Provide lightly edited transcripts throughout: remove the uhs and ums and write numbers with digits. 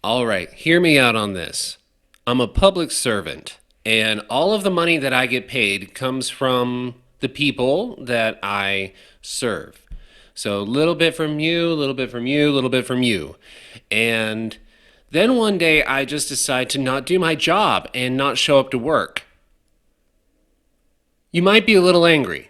All right, hear me out on this. I'm a public servant, and all of the money that I get paid comes from the people that I serve. So a little bit from you, a little bit from you, a little bit from you. And then one day I just decide to not do my job and not show up to work. You might be a little angry.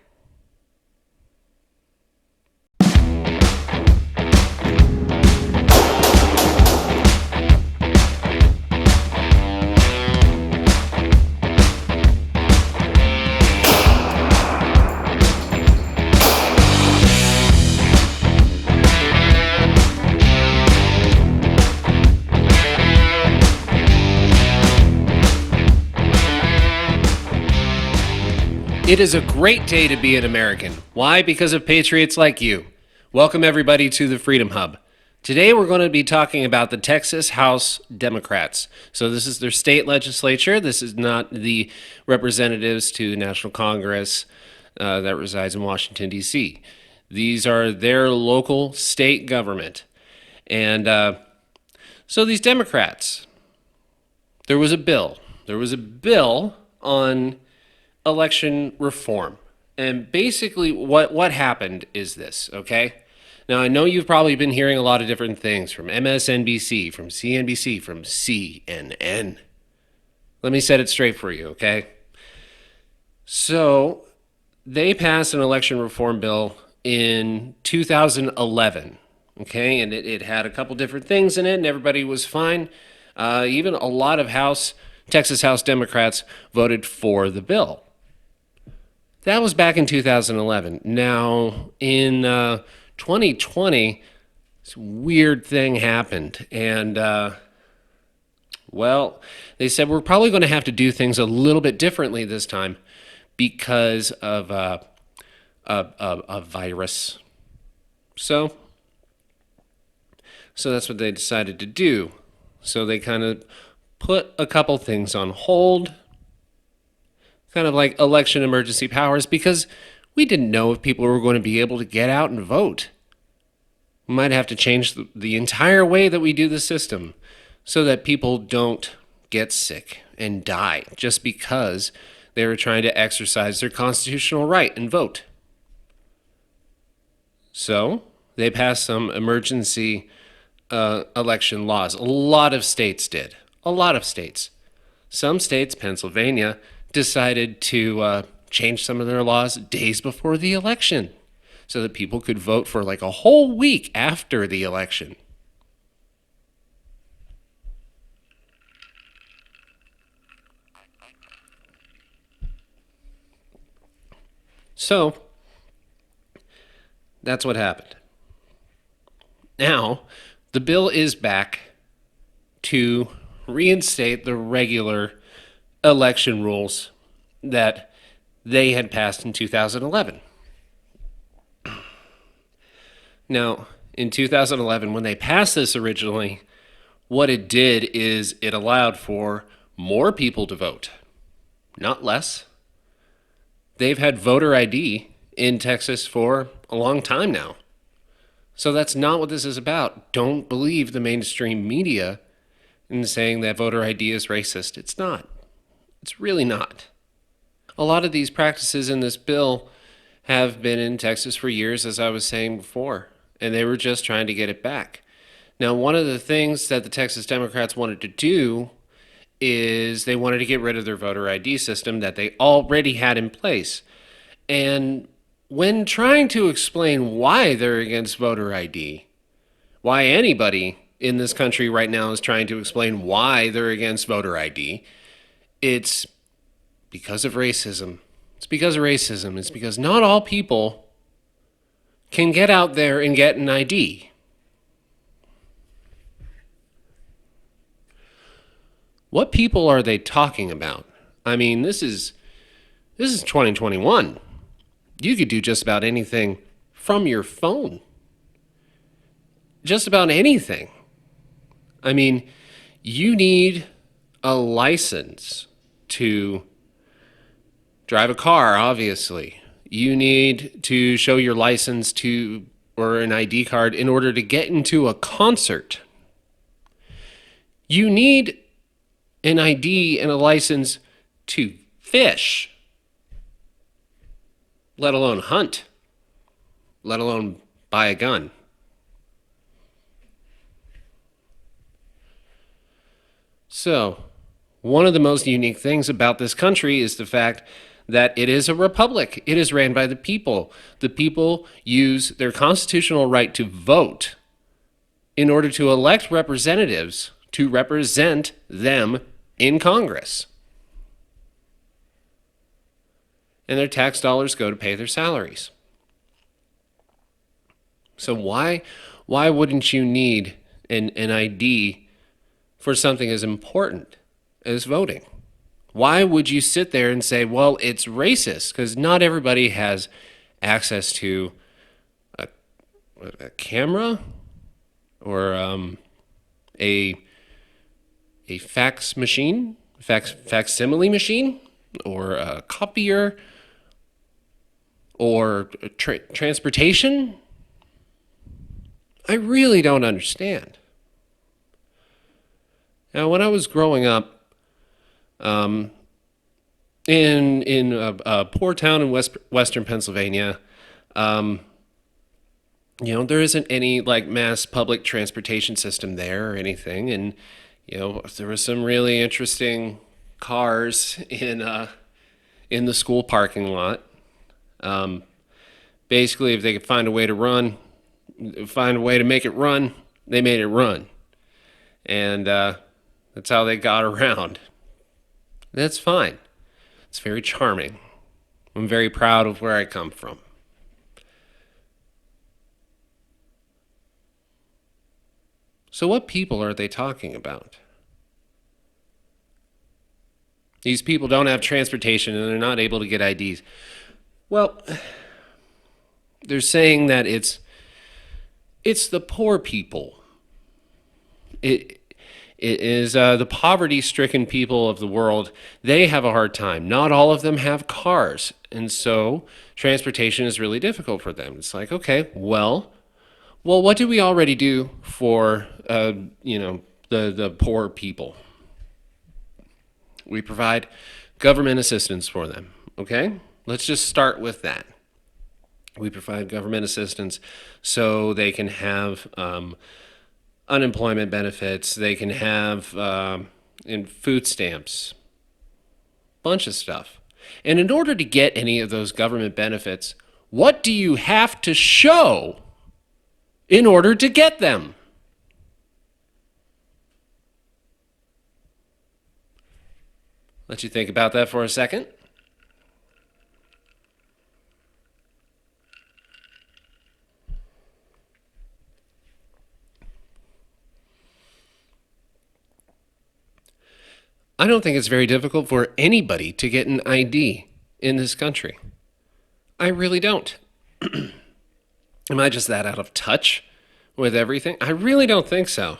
It is a great day to be an American. Why? Because of patriots like you. Welcome, everybody, to the Freedom Hub. Today, we're going to be talking about the Texas House Democrats. So, this is their state legislature. This is not the representatives to National Congress that resides in Washington, D.C. These are their local state government. And so, these Democrats, there was a bill. There was a bill on election reform. And basically what happened is this, okay? Now I know you've probably been hearing a lot of different things from MSNBC, from CNBC, from CNN. Let me set it straight for you, okay? So they passed an election reform bill in 2011, okay? And it had a couple different things in it, and everybody was fine. Even a lot of Texas House Democrats voted for the bill. That was back in 2011. Now, in 2020, this weird thing happened. And, they said we're probably going to have to do things a little bit differently this time because of a virus. So that's what they decided to do. So they kind of put a couple things on hold, kind of like election emergency powers, because we didn't know if people were going to be able to get out and vote. We might have to change the entire way that we do the system so that people don't get sick and die just because they were trying to exercise their constitutional right and vote. So they passed some emergency election laws. A lot of states did. A lot of states. Some states, Pennsylvania, decided to change some of their laws days before the election so that people could vote for like a whole week after the election. So that's what happened. Now, the bill is back to reinstate the regular election rules that they had passed in 2011. Now, in 2011, when they passed this originally, what it did is it allowed for more people to vote, not less. They've had voter ID in Texas for a long time now. So that's not what this is about. Don't believe the mainstream media in saying that voter ID is racist. It's not. It's really not. A lot of these practices in this bill have been in Texas for years, as I was saying before, and they were just trying to get it back. Now, one of the things that the Texas Democrats wanted to do is they wanted to get rid of their voter ID system that they already had in place. And when trying to explain why they're against voter ID, why anybody in this country right now is trying to explain why they're against voter ID, it's because of racism. It's because of racism. It's because not all people can get out there and get an ID. What people are they talking about? I mean, this is 2021. You could do just about anything from your phone. Just about anything. I mean, you need a license to drive a car, obviously. You need to show your license or an ID card in order to get into a concert. You need an ID and a license to fish, let alone hunt, let alone buy a gun. So, one of the most unique things about this country is the fact that it is a republic. It is ran by the people. The people use their constitutional right to vote in order to elect representatives to represent them in Congress. And their tax dollars go to pay their salaries. So why wouldn't you need an ID for something as important as voting? Why would you sit there and say, well, it's racist? Because not everybody has access to a camera or a fax machine, facsimile machine, or a copier, or transportation. I really don't understand. Now, when I was growing up, in a poor town in western Pennsylvania, there isn't any like mass public transportation system there or anything, and there were some really interesting cars in the school parking lot. Basically, if they could find a way to make it run, they made it run, and that's how they got around. That's fine. It's very charming. I'm very proud of where I come from. So what people are they talking about? These people don't have transportation and they're not able to get IDs. Well, they're saying that it's the poor people. It is the poverty-stricken people of the world. They have a hard time. Not all of them have cars, and so transportation is really difficult for them. It's like, okay, well, what do we already do for the poor people? We provide government assistance for them. Okay, let's just start with that. We provide government assistance so they can have unemployment benefits, they can have in food stamps, bunch of stuff. And in order to get any of those government benefits, what do you have to show in order to get them? Let you think about that for a second. I don't think it's very difficult for anybody to get an ID in this country. I really don't. Am I just that out of touch with everything? I really don't think so.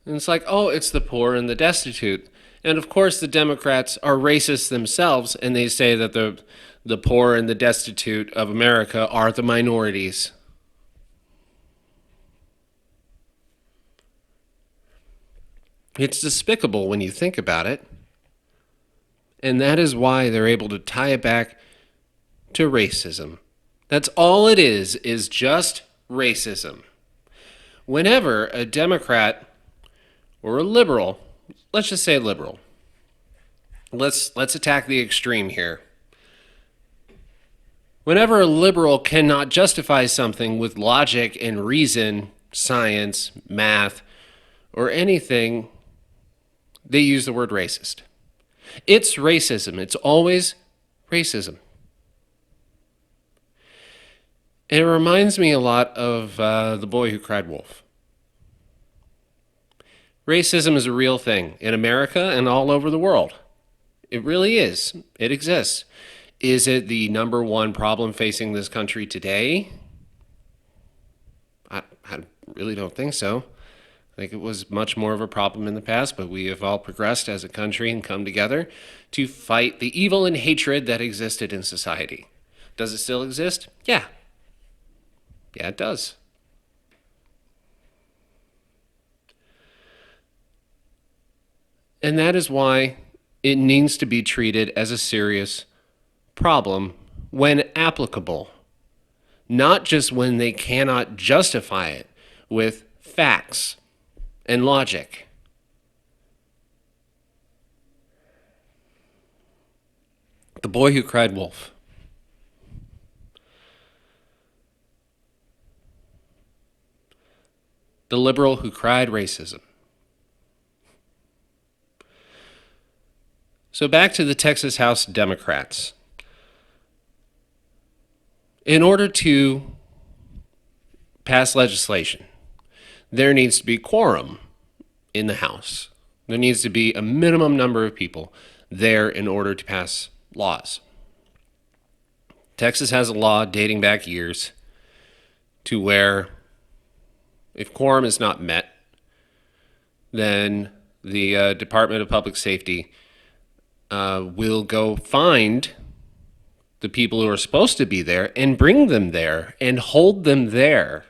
And it's like, oh, it's the poor and the destitute. And of course, the Democrats are racist themselves, and they say that the poor and the destitute of America are the minorities. It's despicable when you think about it. And that is why they're able to tie it back to racism. That's all it is just racism. Whenever a Democrat or a liberal, let's just say liberal, let's attack the extreme here. Whenever a liberal cannot justify something with logic and reason, science, math, or anything, they use the word racist. It's racism. It's always racism. And it reminds me a lot of The Boy Who Cried Wolf. Racism is a real thing in America and all over the world. It really is. It exists. Is it the number one problem facing this country today? I really don't think so. I think it was much more of a problem in the past, but we have all progressed as a country and come together to fight the evil and hatred that existed in society. Does it still exist? Yeah. Yeah, it does. And that is why it needs to be treated as a serious problem when applicable, not just when they cannot justify it with facts and logic. The boy who cried wolf. The liberal who cried racism. So back to the Texas House Democrats. In order to pass legislation, there needs to be quorum in the House. There needs to be a minimum number of people there in order to pass laws. Texas has a law dating back years to where if quorum is not met, then the Department of Public Safety will go find the people who are supposed to be there and bring them there and hold them there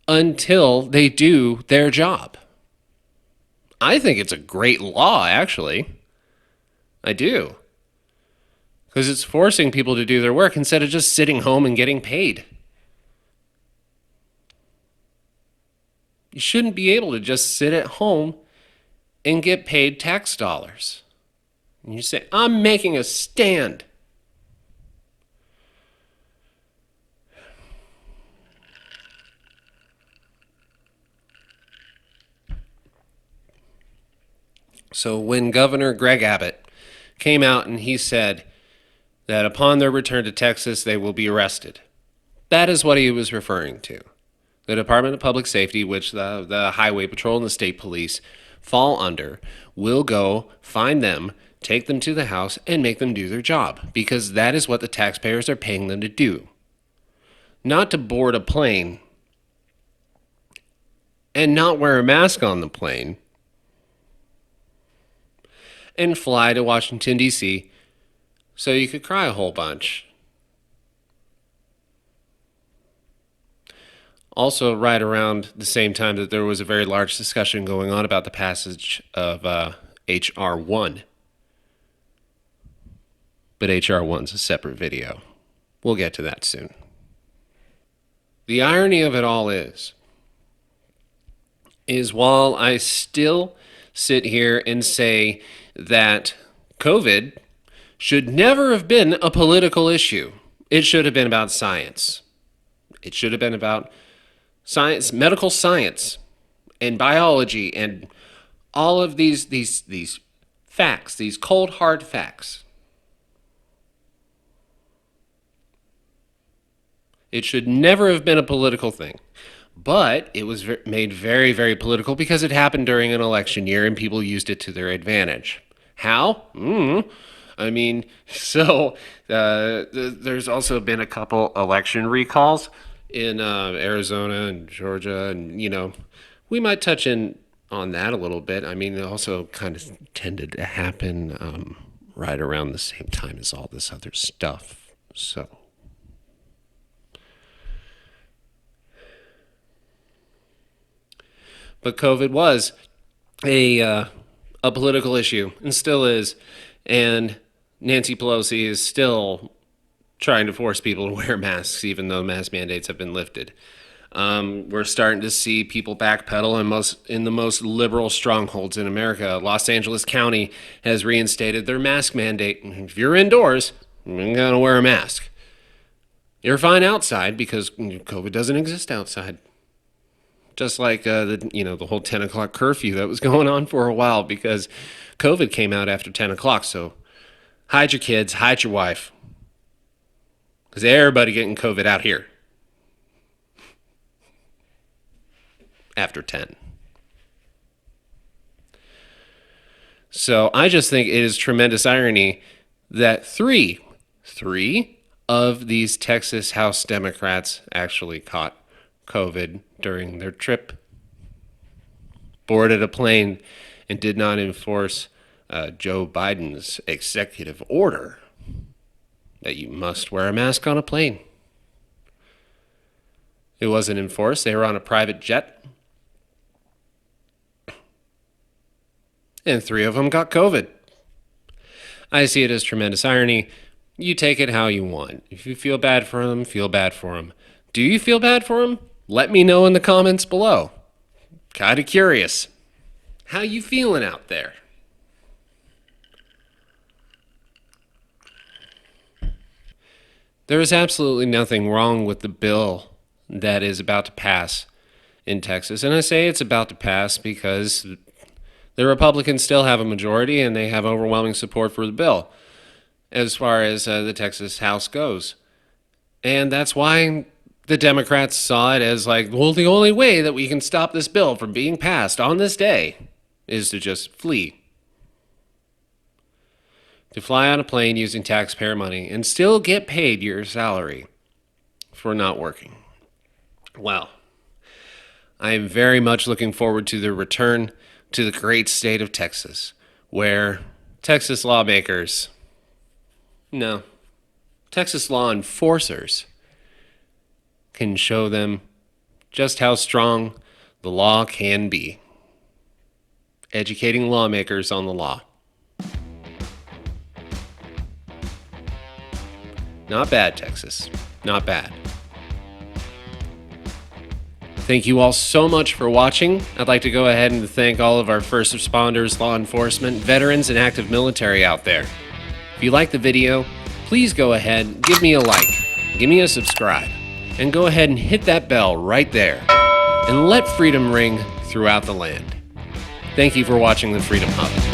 until they do their job. I think it's a great law, actually. I do. Because it's forcing people to do their work instead of just sitting home and getting paid. You shouldn't be able to just sit at home and get paid tax dollars. And you say, I'm making a stand. So when Governor Greg Abbott came out and he said that upon their return to Texas, they will be arrested, that is what he was referring to. The Department of Public Safety, which the Highway Patrol and the State Police fall under, will go find them, take them to the house, and make them do their job, because that is what the taxpayers are paying them to do. Not to board a plane and not wear a mask on the plane and fly to Washington, D.C. so you could cry a whole bunch. Also, right around the same time that there was a very large discussion going on about the passage of H.R. 1. But H.R. 1's a separate video. We'll get to that soon. The irony of it all is while I still sit here and say that COVID should never have been a political issue, it should have been about science. It should have been about science, medical science, and biology, and all of these facts, these cold hard facts. It should never have been a political thing. But it was made very, very political because it happened during an election year and people used it to their advantage. How? I mean, so there's also been a couple election recalls in Arizona and Georgia, and we might touch in on that a little bit. I mean, it also kind of tended to happen right around the same time as all this other stuff. So, but COVID was a political issue and still is, and Nancy Pelosi is still trying to force people to wear masks, even though mask mandates have been lifted. We're starting to see people backpedal in the most liberal strongholds in America. Los Angeles County has reinstated their mask mandate. If you're indoors, you're going to wear a mask. You're fine outside because COVID doesn't exist outside. Just like the whole 10 o'clock curfew that was going on for a while because COVID came out after 10 o'clock. So hide your kids, hide your wife. Because everybody getting COVID out here after 10. So I just think it is tremendous irony that three of these Texas House Democrats actually caught COVID during their trip, boarded a plane, and did not enforce Joe Biden's executive order that you must wear a mask on a plane. It wasn't enforced. They were on a private jet. and 3 of them got COVID. I see it as tremendous irony. You take it how you want. If you feel bad for them, feel bad for them. Do you feel bad for them? Let me know in the comments below. Kinda curious. How you feeling out there? There is absolutely nothing wrong with the bill that is about to pass in Texas. And I say it's about to pass because the Republicans still have a majority and they have overwhelming support for the bill as far as the Texas House goes. And that's why the Democrats saw it as like, well, the only way that we can stop this bill from being passed on this day is to just flee. To fly on a plane using taxpayer money and still get paid your salary for not working. Well, I am very much looking forward to the return to the great state of Texas, where Texas lawmakers, no, Texas law enforcers can show them just how strong the law can be. Educating lawmakers on the law. Not bad, Texas. Not bad. Thank you all so much for watching. I'd like to go ahead and thank all of our first responders, law enforcement, veterans, and active military out there. If you like the video, please go ahead, give me a like, give me a subscribe, and go ahead and hit that bell right there, and let freedom ring throughout the land. Thank you for watching the Freedom Hub.